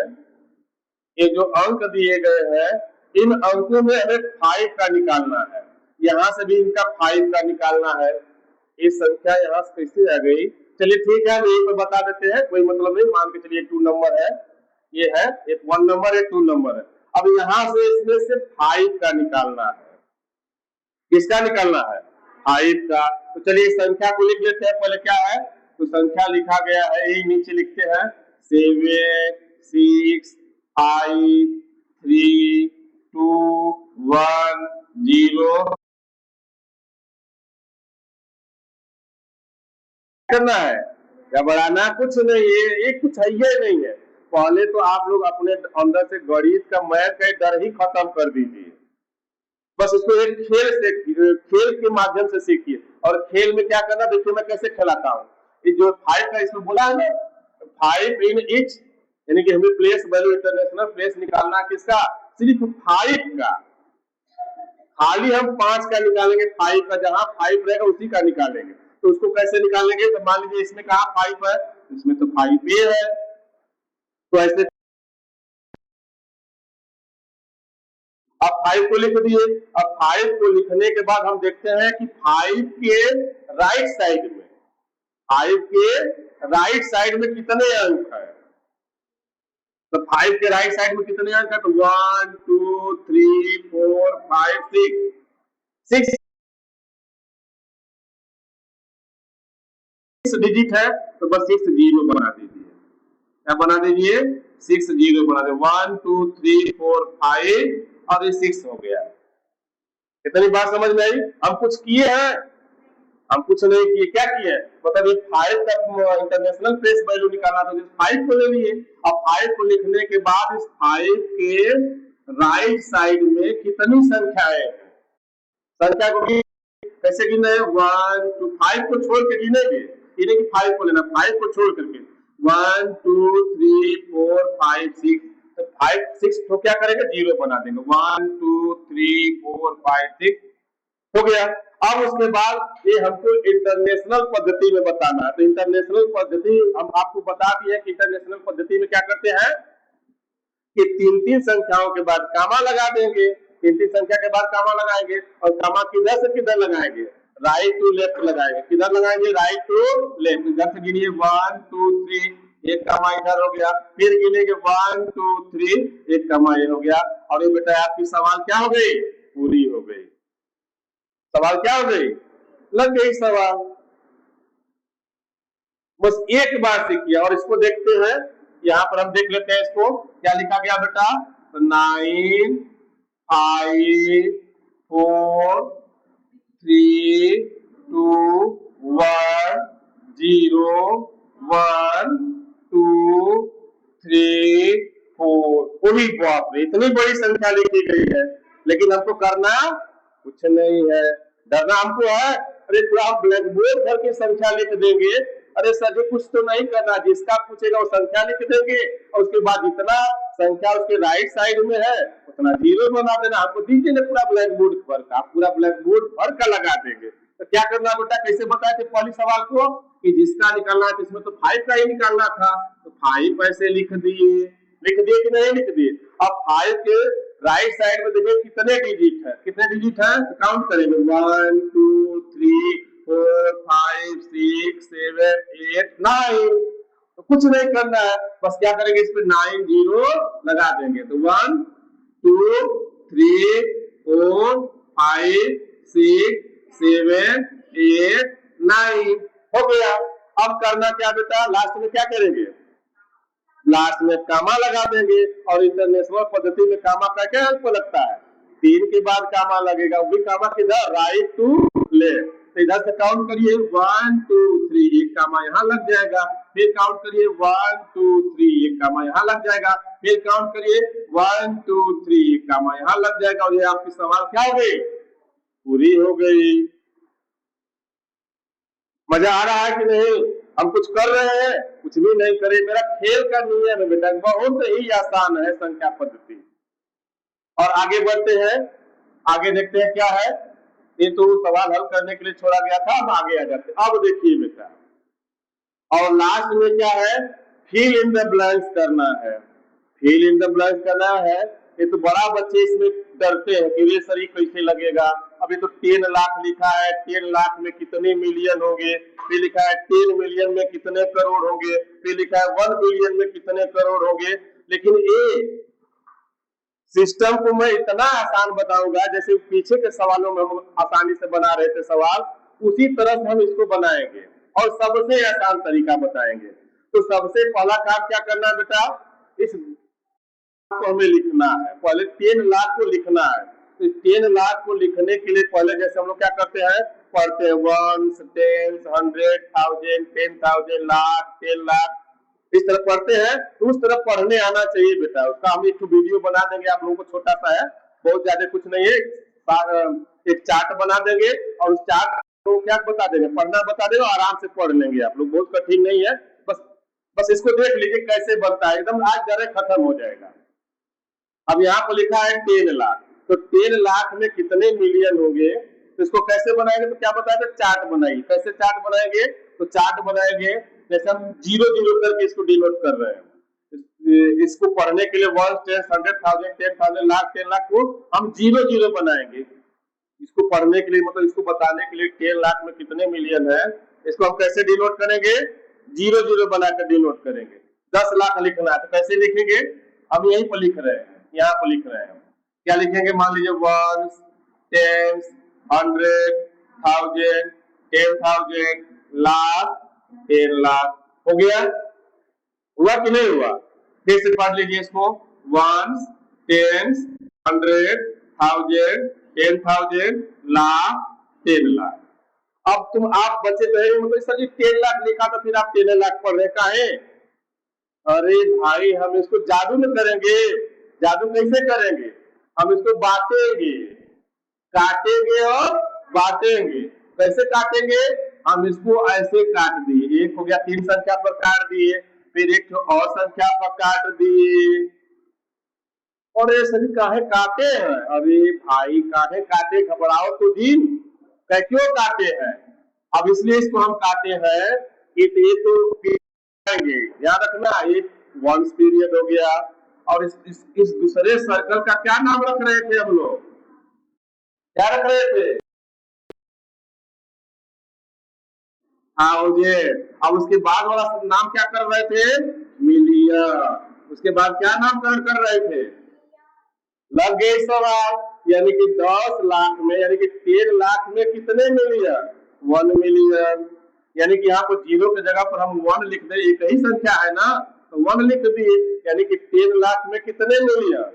ये जो अंक दिए गए हैं, इन अंकों में हमें 5 का निकालना है। यहां से भी इनका 5 का निकालना है। ये संख्या यहाँ से कैसे आ गई? चलिए ठीक है, हम यही पर बता देते हैं, कोई मतलब नहीं। मान के चलिए 2 नंबर है, ये है एक 1 नंबर है, 2 नंबर है। अब यहाँ से इसमें से 5 का निकालना है। किसका निकालना है? 5 का। तो चलिए संख्या को लिख लेते हैं। पहले क्या है तो संख्या लिखा गया है, यही नीचे लिखते हैं 7 6 5 3 2 1 0। करना है या बढ़ाना? कुछ नहीं है, ये कुछ है ही नहीं है। पहले तो आप लोग अपने अंदर से गणित का मैथ का डर ही खत्म कर दीजिए। बस इसको एक खेल के माध्यम से सीखिए। और खेल में क्या करना, देखिए मैं कैसे खिलाता हूँ। ये जो 5 का इसमें बोला है ना, 5 इन ईच, यानी कि हमें प्लेस वैल्यू इंटरनेशनल प्लेस निकालना किसका? सिर्फ 5 का। खाली हम 5 का निकालेंगे। 5 का जहां 5 रहेगा उसी का निकालेंगे। तो उसको कैसे निकालेंगे? तो मान लीजिए इसमें कहा 5 है, इसमें तो 5 ए है, तो ऐसे अब 5 को लिख दिए। अब 5 को लिखने के बाद हम देखते हैं कि 5 के राइट साइड में, 5 के राइट साइड में कितने अंक है? तो 5 के राइट साइड में कितने अंक है? तो 1 2 3 4 5 6 डिजिट है। तो बस 6 जीरो बना दीजिए। क्या बना दीजिए? 6 जीरो बना दे। 1 2 3 4 5 और ये 6 हो गया। इतनी बात समझ में आई? हम कुछ किए हैं? हम कुछ नहीं किए। क्या किए? मतलब ये 5 का इंटरनेशनल प्लेस वैल्यू निकालना था, 5 को ले लिए। अब 5 को लिखने के बाद इस 5 के राइट साइड में कितनी संख्याएं हैं? संख्या को कैसे गिने? 1 2 5 को छोड़ के गिनेंगे, यानी कि 5 को लेना, 5 को छोड़ करके 1 2 3 4 5 6। तो 5 6 तो क्या करेंगे? जीरो बना देंगे। 1 2 3 4 5 6 हो गया। अब उसके बाद ये हमको इंटरनेशनल पद्धति में बताना है। तो इंटरनेशनल पद्धति हम आपको बता दिए कि इंटरनेशनल पद्धति में क्या करते हैं कि 3-3 संख्याओं के बाद कामा लगा देंगे। 3-3 संख्या के बाद कामा लगाएंगे। और कामा किधर से किधर लगाएंगे? राइट टू लेफ्ट लगाएंगे। किधर लगाएंगे? Right to left. इधर से गिनिए 1 2 3, एक कामा इधर हो गया। फिर गिनेंगे 1 2 3, एक कामा ये हो गया। और ये बेटा आपकी सवाल क्या हो गई? पूरी हो गई। सवाल क्या हो गई? लग गई सवाल। बस एक बार सीखिए। और इसको देखते हैं, यहाँ पर हम देख लेते हैं इसको क्या लिखा गया बेटा। तो 9 5 4 3 2 1 0 1 2 3 4। वही बाप रे, इतनी बड़ी संख्या लिखी गई है, लेकिन हमको करना कुछ नहीं है। डरना हमको है? अरे पूरा ब्लैक बोर्ड भर के संख्या लिख देंगे। अरे सर जी कुछ तो नहीं करना, जिसका पूछेगा वो संख्या लिख देंगे और उसके बाद जितना संख्या उसके राइट साइड में है उतना जीरो बना देना। आपको दीजिए ना पूरा ब्लैक बोर्ड भर का, आप पूरा ब्लैक बोर्ड भर का लगा देंगे। तो क्या करना बेटा, कैसे बताए थे पहले सवाल को कि जिसका निकालना है, इसमें तो 5 का ही निकालना था, तो 5 ऐसे लिख दिए कि नहीं लिख दिए। अब 5 के राइट साइड में देखिए कितने डिजिट है, तो काउंट करेंगे 1 2 3 4 5 6 7 8 9। तो कुछ नहीं करना है, बस क्या करेंगे, इस पे 9 0 लगा देंगे, तो 1 2 3 4 5 6 7 8 9 हो गया। अब करना क्या बेटा, लास्ट में क्या करेंगे, लास्ट में कामा लगा देंगे। और इंटरनेशनल पद्धति में कामा का क्या हेल्प लगता है, 3 के बाद कामा लगेगा, वो भी कामा किधर, राइट टू लेफ्ट। तो इधर से काउंट करिए 1 2 3, एक कामा यहाँ लग जाएगा, फिर काउंट करिए 1 2 3, एक कामा यहाँ लग जाएगा, फिर काउंट करिए 1 2 3, एक कामा यहाँ लग जाएगा। और ये आपकी सवाल क्या हो गई, पूरी हो गई। मजा आ रहा है कि नहीं, हम कुछ कर रहे हैं, कुछ भी नहीं करे, मेरा खेल का नियम है बेटा, बहुत ही आसान है संख्या पद्धति। और आगे बढ़ते हैं, आगे देखते हैं क्या है, ये तो सवाल हल करने के लिए छोड़ा गया था, अब आगे आ जाते हैं। अब देखिए बेटा, और लास्ट में क्या है, फिल इन द ब्लैंक्स करना है, फिल इन द ब्लैंक्स करना है। ये तो बड़ा बच्चे इसमें डरते हैं कि ये सर कैसे लगेगा, अभी तो 10 लाख लिखा है, 10 लाख में कितने मिलियन होंगे, फिर लिखा है 10 मिलियन में कितने करोड़ होंगे, फिर लिखा है 1 बिलियन में कितने करोड़ होंगे। लेकिन ये सिस्टम को मैं इतना आसान बताऊंगा, जैसे पीछे के सवालों में हम आसानी से बना रहे थे सवाल, उसी तरह से हम इसको बनाएंगे और सबसे आसान तरीका बताएंगे। तो सबसे पहला काम क्या करना है बेटा, इस को हमें लिखना है, पहले 10 लाख को लिखना है। तो 10 लाख को लिखने के लिए पहले जैसे हम लोग क्या करते हैं, पढ़ते हैं 1 10 100 1000 10,000 लाख 10 लाख, इस तरह पढ़ते हैं। तो उस तरह पढ़ने आना चाहिए बेटा, उसका हम एक वीडियो बना देंगे आप लोगों को, छोटा सा है, बहुत ज्यादा कुछ नहीं है, एक चार्ट बना देंगे और उस चार्ट को क्या बता देंगे, पढ़ना बता देंगे, आराम से पढ़ लेंगे आप लोग, बहुत कठिन नहीं है, बस इसको देख लीजिए कैसे बनता है, एकदम आज डरे खत्म हो जाएगा। अब यहाँ पर लिखा है 10 लाख, तो 10 लाख में कितने मिलियन होंगे, तो इसको कैसे बनाएंगे, तो क्या बताया, चार्ट बनाइए। कैसे चार्ट बनाएंगे, तो चार्ट बनाएंगे जैसे हम 0 0 करके इसको डिनोट कर रहे हैं। इसको पढ़ने के लिए 1 10 100 1000 10,000 लाख 10 लाख को हम 0 0 बनाएंगे। इसको पढ़ने के लिए मतलब इसको बताने के लिए 10 लाख में कितने मिलियन है, इसको हम कैसे डिनोट करेंगे, 0 0 बनाकर डिनोट करेंगे। 10 लाख लिखना है तो कैसे लिखेंगे, हम यहीं पर लिख रहे हैं, यहाँ पर लिख रहे हैं, क्या लिखेंगे, मान लीजिए 1 10 100 1000 10,000 लाख 10 लाख हो गया, हुआ कि नहीं हुआ, फिर से पढ़ लीजिए इसको 1 10 100 1000 10,000 लाख 10 लाख। अब आप बच्चे तो है, मतलब सर जी 10 लाख लिखा तो फिर आप 10 लाख पढ़ रहे काहे, अरे भाई हम इसको जादू में करेंगे, जादू कैसे करेंगे, हम इसको बांटेंगे, काटेंगे और बांटेंगे। कैसे काटेंगे, हम इसको ऐसे काट दिए, एक हो गया 3 संख्या पर काट दिए, फिर एक और संख्या पर काट दिए, और ये सभी काहे काटे हैं, अरे भाई काहे काटे, घबराओ तो दिन, क्यों काटे हैं, अब इसलिए इसको हम काटे हैं कि ये तो याद रखना, एक 1 पीरियड हो गया, और इस दूसरे सर्कल का क्या नाम रख रहे थे हम लोग, क्या रख रहे थे, हाँ ये, अब उसके बाद वाला नाम क्या कर रहे थे, मिलियन, उसके बाद क्या नाम कर रहे थे, लग गए सवाल, यानी कि 10 लाख में, यानी कि 10 लाख में कितने मिलियन, 1 मिलियन, यानी कि यहाँ पर 0 की जगह पर हम 1 लिख दे, एक ही संख्या है ना, तो 1 लिख दिए, यानी कि 10 लाख में कितने मिलियन,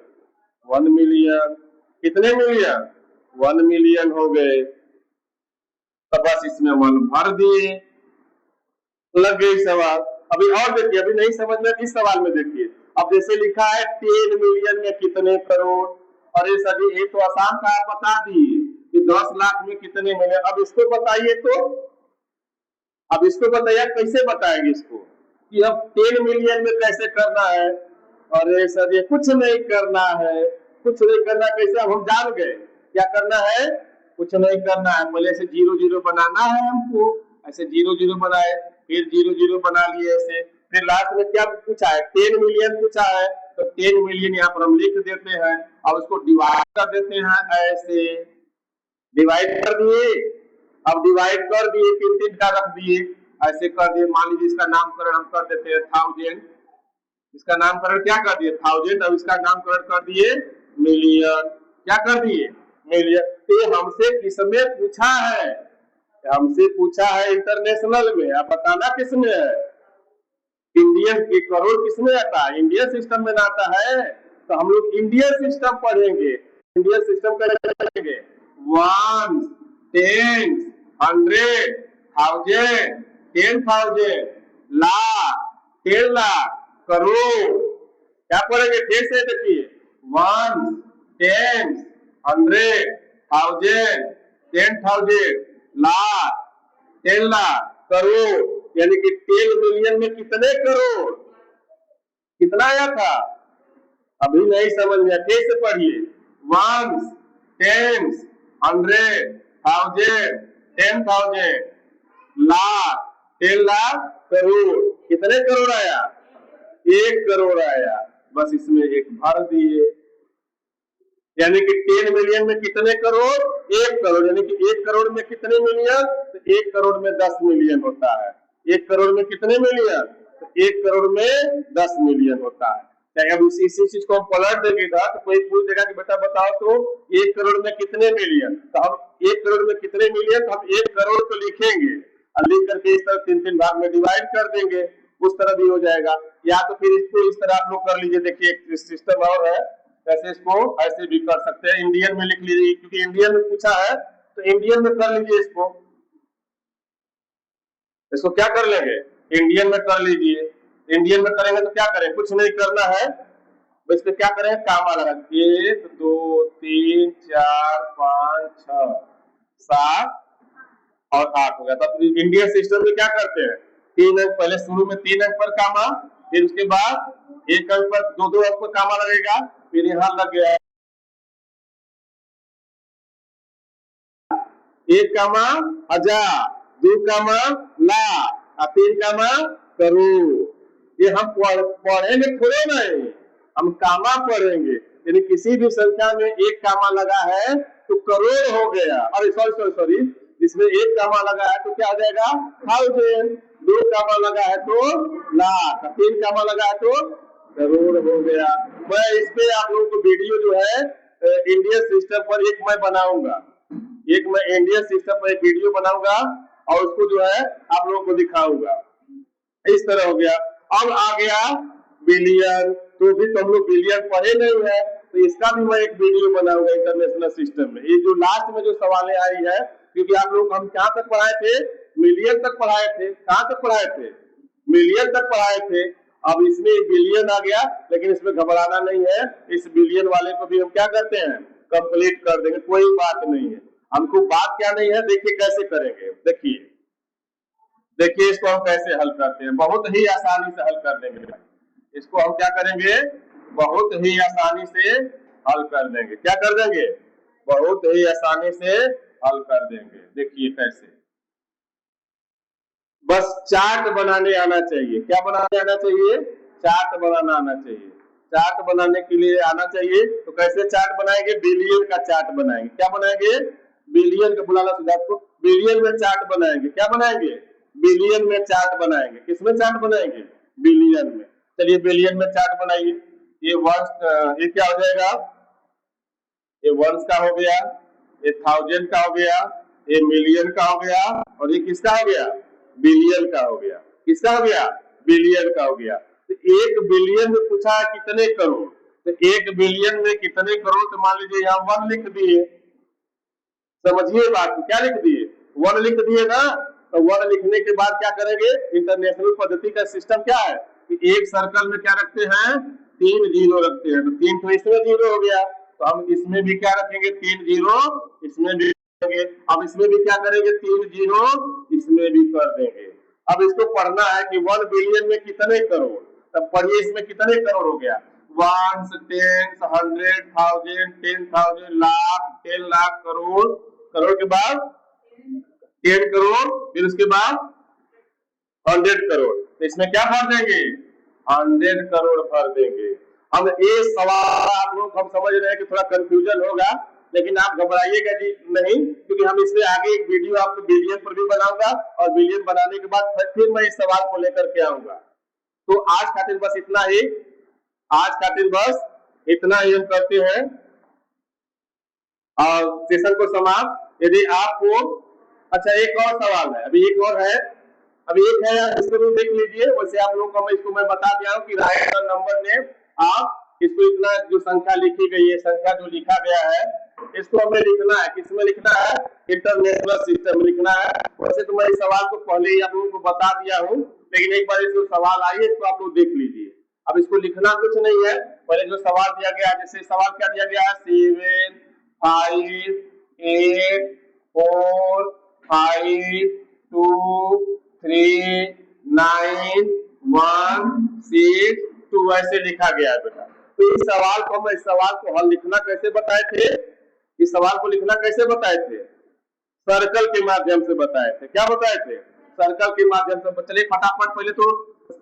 1 मिलियन, कितने मिलियन, 1 मिलियन हो गए, तो बस इसमें 1 भर दिए, लग गई सवाल। अभी और देखिए, अभी नहीं समझ में, इस सवाल में देखिए, अब जैसे लिखा है 10 मिलियन में कितने करोड़, अरे सर जी ये तो आसान था, आप बता दिए कि 10 लाख में कितने मिलियन, अब इसको बताइए, तो अब इसको बताइए कैसे बताएंगे इसको, कि अब 10 मिलियन में कैसे करना है, अरे सर ये कुछ नहीं करना है, कुछ नहीं करना, कैसे, अब हम जान गए क्या करना है, कुछ नहीं करना है, पहले ऐसे 0 0 बनाना है हमको, ऐसे 0 0 बनाए, फिर 0 0 बना लिए ऐसे, फिर लास्ट में क्या पूछा है, 10 मिलियन पूछा है, तो 10 मिलियन यहाँ पर हम लिख देते हैं और उसको डिवाइड कर देते हैं, ऐसे डिवाइड कर दिए। अब डिवाइड कर दिए, 3 का रख दिए, ऐसे कर दिए। मान लीजिए इसका नामकरण हम कर देते हैं 1000, इसका नामकरण क्या कर दिए 1000, अब इसका नामकरण कर दिए मिलियन, क्या कर दिए मिलियन। तो हमसे किसमें पूछा है, हमसे पूछा है इंटरनेशनल में, आप बताना किसमें है, इंडियन के करोड़ किसमें आता है, इंडियन सिस्टम में आता है, तो हम लोग इंडियन सिस्टम पढ़ेंगे। इंडियन सिस्टम करेंगे 1, 10, 100, 1000, 10,000, लाख, 10 लाख, करोड़। क्या पढ़ेंगे फिर से देखिए, 1, 10, 100, 1000, 10,000, लाख, 10 लाख, करोड़, यानी कि 10 मिलियन में कितने करोड़, कितना आया था, अभी नहीं समझ में, कैसे पढ़िए 1, 10, 100, 1000, 10,000, लाख, 10 लाख, करोड़, कितने करोड़ आया, 1 करोड़ आया, बस इसमें एक भर दिए। यानी कि 10 मिलियन में कितने करोड़, 1 करोड़, यानी कि 1 करोड़ में कितने मिलियन, तो 1 करोड़ में 10 मिलियन होता है। 1 करोड़ में कितने मिलियन, तो 1 करोड़ में 10 मिलियन होता है। अब इसी चीज को हम पलट देंगे तो कोई पूछ देगा कि बेटा बताओ तो 1 करोड़ में कितने मिलियन, तो हम 1 करोड़ में कितने मिलियन, तो हम 1 करोड़ तो लिखेंगे और लिख करके इस तरह 3 भाग में डिवाइड कर देंगे, उस तरह भी हो जाएगा। या तो फिर इसको इस तरह आप लोग कर लीजिए, देखिए एक सिस्टम और है, ऐसे इसको ऐसे भी कर सकते हैं, इंडियन में लिख लीजिए क्योंकि इंडियन में पूछा है, तो इंडियन में कर लीजिए, इसको क्या कर लेंगे, इंडियन में कर लीजिए। इंडियन में करेंगे तो क्या करें, कुछ नहीं करना है, इस पे क्या करें, कामा लगा, 1 2 3 4 5 6 7 और 8 हो गया। तब इंडियन सिस्टम में क्या करते हैं, 3 अंक, पहले शुरू में 3 अंक पर कामा, फिर उसके बाद 1 अंक पर 2 अंक पर कामा लगेगा, फिर यहाँ लग गया 1 कामा 1000, 2 कामा लाख, 3 कामा करोड़। ये हम पढ़ेंगे थोड़े नहीं, हम कामा पढ़ेंगे, यानी किसी भी संख्या में 1 कामा लगा है तो करोड़ हो गया। अरे सॉरी, इसमें 1 कामा लगा है तो क्या हो जाएगा 1000, 2 कामा लगा है तो लाख, 3 कामा लगा है तो करोड़ हो गया। मैं इस पे आप लोगों को वीडियो जो है इंडियन सिस्टम पर एक मैं बनाऊंगा, एक मैं इंडियन सिस्टम पर एक वीडियो बनाऊंगा और उसको जो है आप लोगों को दिखाऊंगा। इस तरह हो गया। अब आ गया बिलियन, तो भी तो हम लोग बिलियन पढ़े नहीं है, तो इसका भी मैं एक वीडियो बनाऊंगा इंटरनेशनल सिस्टम में। ये जो लास्ट में जो सवालें आई है, क्योंकि आप लोग हम कहाँ तक पढ़ाए थे, मिलियन तक पढ़ाए थे, कहाँ तक पढ़ाए थे, मिलियन तक पढ़ाए थे। अब इसमें बिलियन आ गया, लेकिन इसमें घबराना नहीं है, इस बिलियन वाले को भी हम क्या करते हैं, कंप्लीट कर देंगे, कोई बात नहीं है। हमको बात क्या नहीं है, देखिए कैसे करेंगे, देखिए इसको हम कैसे हल करते हैं, बहुत ही आसानी से हल कर देंगे। इसको हम क्या करेंगे, बहुत ही आसानी से हल कर देंगे। क्या कर देंगे, बहुत ही आसानी से हल कर देंगे। देखिए कैसे, बस चार्ट बनाने आना चाहिए। क्या बनाने आना चाहिए, चार्ट बनाना आना चाहिए। चार्ट बनाने के लिए आना चाहिए, तो कैसे चार्ट बनाएंगे, बिलियन का चार्ट बनाएंगे। क्या बनाएंगे, बिलियन का, बुलाना सिद्धार्थ को, बिलियन में चार्ट बनाएंगे। क्या बनाएंगे, बिलियन में चार्ट बनाएंगे। किसमें चार्ट बनाएंगे, बिलियन में। चलिए बिलियन में चार्ट बनाइए। ये वंस, ये क्या हो जाएगा, ये वंस का हो गया, ये 1000 का हो गया, ये मिलियन का हो गया, और ये किसका हो गया, बिलियन का हो गया। किसका हो गया, बिलियन का हो गया। तो 1 बिलियन में पूछा है कितने करोड़, तो 1 बिलियन में कितने करोड़, तो मान लीजिए यहाँ 1 लिख दिए। समझिए बात, क्या लिख दिए, 1 लिख दिए ना। तो 1 लिखने के बाद क्या करेंगे, इंटरनेशनल पद्धति का सिस्टम क्या है कि एक सर्कल में क्या रखते हैं, 3 जीरो रखते हैं, तो 3 तो इसमें जीरो हो गया, तो हम इसमें भी क्या रखेंगे, 3 जीरो इसमें भी रखेंगे। अब इसमें भी क्या करेंगे, 3 जीरो इसमें भी कर देंगे। अब इसको पढ़ना है कि 1 बिलियन में कितने करोड़, तब पढ़िए इसमें कितने करोड़ हो गया, 1, 10, 100, 1000, 10,000, लाख, 10 लाख, करोड़, करोड़ के बाद 10 करोड़, फिर उसके बाद 100 करोड़। तो इसमें क्या भर देंगे? 100 करोड़ भर देंगे। अब ये सवाल आप लोग हम समझ रहे हैं कि थोड़ा कंफ्यूजन होगा, लेकिन आप घबराइएगा जी नहीं, क्योंकि हम इसमें आगे एक वीडियो आपको बिलियन पर भी बनाऊंगा और बिलियन बनाने के बाद फिर मैं इस सवाल को लेकर के आऊंगा। तो आज खातिर बस इतना ही, आज खातिर बस इतना ही हम करते हैं और सेशन को समाप्त। यदि आपको अच्छा एक और सवाल है, अभी एक और है, अभी एक है, इसको भी देख लीजिए। वैसे आप लोगों को इसको मैं बता दिया हूँ कि राइट नंबर ने आप इसको इतना जो संख्या लिखी गई है, संख्या जो लिखा गया है, इसको हमें लिखना है, किसमें लिखना है? इंटरनेशनल सिस्टम में लिखना है। वैसे तो मैं इस सवाल को पहले ही आप लोगों को बता दिया हूँ, लेकिन एक बार इसको सवाल आई है, इसको आप लोग देख लीजिए। अब इसको लिखना कुछ नहीं है, पहले जो सवाल दिया गया है, जैसे सवाल क्या दिया गया है? 7 5 8 4 5 2 3 9 1 6 2 ऐसे लिखा गया है बेटा। तो इस सवाल को हम इस सवाल को हल लिखना कैसे बताए थे? इस सवाल को लिखना कैसे बताए थे? सर्कल के माध्यम से बताए थे। क्या बताए थे? सर्कल के माध्यम से। चलिए फटाफट पहले तो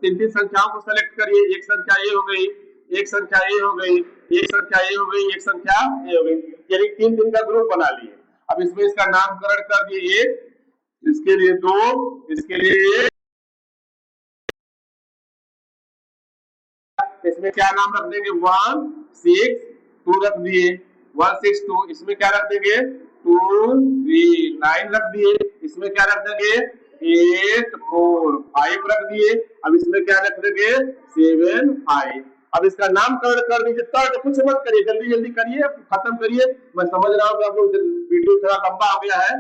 3 संख्याओं को सेलेक्ट करिए। एक संख्या ये हो गई, एक संख्या ये हो गई, एक संख्या ये हो गई, एक संख्या ये हो गई, यानी 3 का ग्रुप बना लिए। अब इसमें इसका नामकरण कर दिए, इसके लिए 2, इसके लिए 1, इसमें क्या नाम रख देंगे? 1 6 2 रख दिए, 1 6 2। इसमें क्या रख देंगे? 2 3 9 रख दिए। इसमें क्या रख देंगे? 8 4 5 रख दिए। अब इसमें क्या रख देंगे? 7 5। अब इसका नामकरण कर दीजिए। तर्क कुछ मत करिए, जल्दी जल्दी करिए, खत्म करिए। मैं समझ रहा हूँ कि आप लोग वीडियो थोड़ा लंबा हो गया है,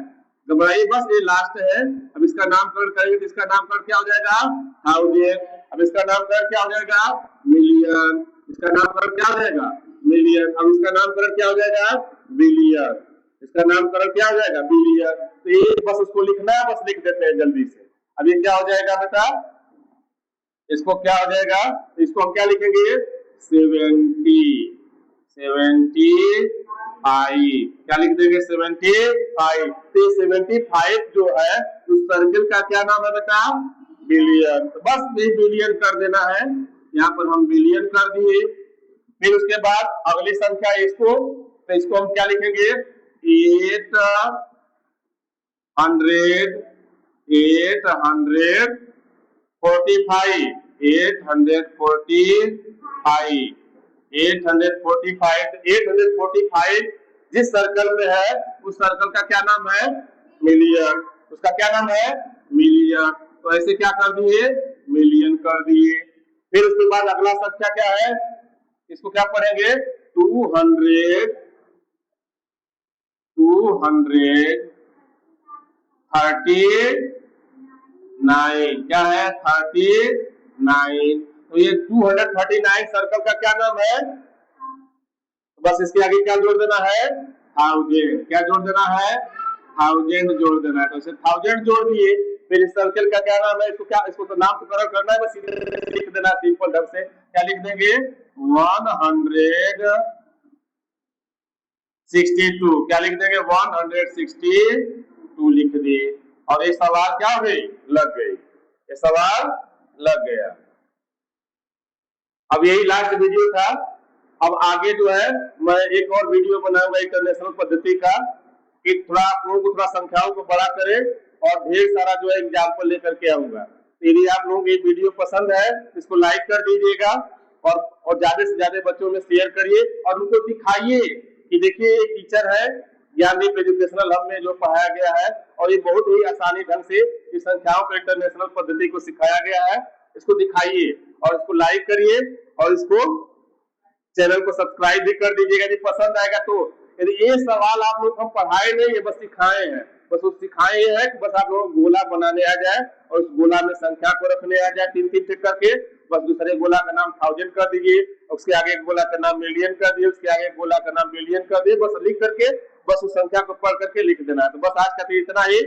घबराइए बस, ये लास्ट है। अब इसका नामकरण करेंगे तो इसका नामकरण क्या हो जाएगा? 1000। अब इसका नामकरण क्या हो जाएगा? मिलियन। इसका नामकरण क्या हो जाएगा? मिलियन। अब इसका नामकरण क्या हो जाएगा? बिलियन। इसका नामकरण क्या हो जाएगा? बिलियन। तो ये बस उसको लिखना है, बस लिख देते हैं जल्दी से। अब ये क्या हो जाएगा बेटा? इसको क्या हो जाएगा? इसको हम क्या लिखेंगे? 70 75। क्या लिख देंगे? 75। तो 75 जो है उस सर्किल का क्या नाम है बेटा? बिलियन। तो बस ये बिलियन कर देना है, यहाँ पर हम बिलियन कर दिए। फिर उसके बाद अगली संख्या इसको, तो इसको हम क्या लिखेंगे? 845 845 जिस सर्कल में है उस सर्कल का क्या नाम है? मिलियन। उसका क्या नाम है? मिलियन। तो ऐसे क्या कर दिए? मिलियन कर दिए। फिर उसके बाद अगला संख्या क्या है? इसको क्या पढ़ेंगे? 239। क्या है? 39। तो ये 239 सर्कल का क्या नाम है? बस इसके आगे क्या जोड़ देना है? 1000। क्या जोड़ देना है? 1000 जोड़ देना है। तो इसे 1000 जोड़ दिए। फिर इस सर्कल का क्या नाम है? इसको क्या, इसको तो नामकरण करना है, बस लिख देना सिंपल ढंग से। क्या लिख देंगे? 162। क्या लिख देंगे? 162 लिख दिए। और ये सवाल क्या हो गई? लग गई। ये सवाल लग गया। अब यही लास्ट वीडियो था। अब आगे जो है मैं एक और वीडियो बनाऊंगा इंटरनेशनल पद्धति का, कि थोड़ा आप लोगों को थोड़ा संख्याओं को बड़ा करे और ढेर सारा जो है एग्जाम्पल लेकर के आऊंगा। यदि आप लोगों को ये वीडियो पसंद है इसको लाइक कर दीजिएगा और ज्यादा से ज्यादा बच्चों में शेयर करिए और उनको दिखाइए कि देखिए एक टीचर है ज्ञानदीप एजुकेशनल हब में जो पढ़ाया गया है और ये बहुत ही आसानी ढंग से इस संख्याओं के इंटरनेशनल पद्धति को सिखाया गया है। इसको दिखाइए और इसको लाइक करिए और इसको चैनल को सब्सक्राइब भी कर दीजिएगा यदि पसंद आएगा तो। यदि ये सवाल आप लोग हम पढ़ाए नहीं, ये बस सिखाए हैं, बस वो सिखाए ये है कि बस आप लोग गोला बनाने आ जाए और उस गोला में संख्या को रखने आ जाए 3-3 टिक करके। बस दूसरे गोला का नाम 1000 कर दीजिए, उसके आगे एक गोला का नाम मिलियन कर दिए, उसके आगे एक गोला का नाम बिलियन कर दिए। बस लिख करके बस उस संख्या को पढ़ करके लिख देना है। तो बस आज का इतना ही।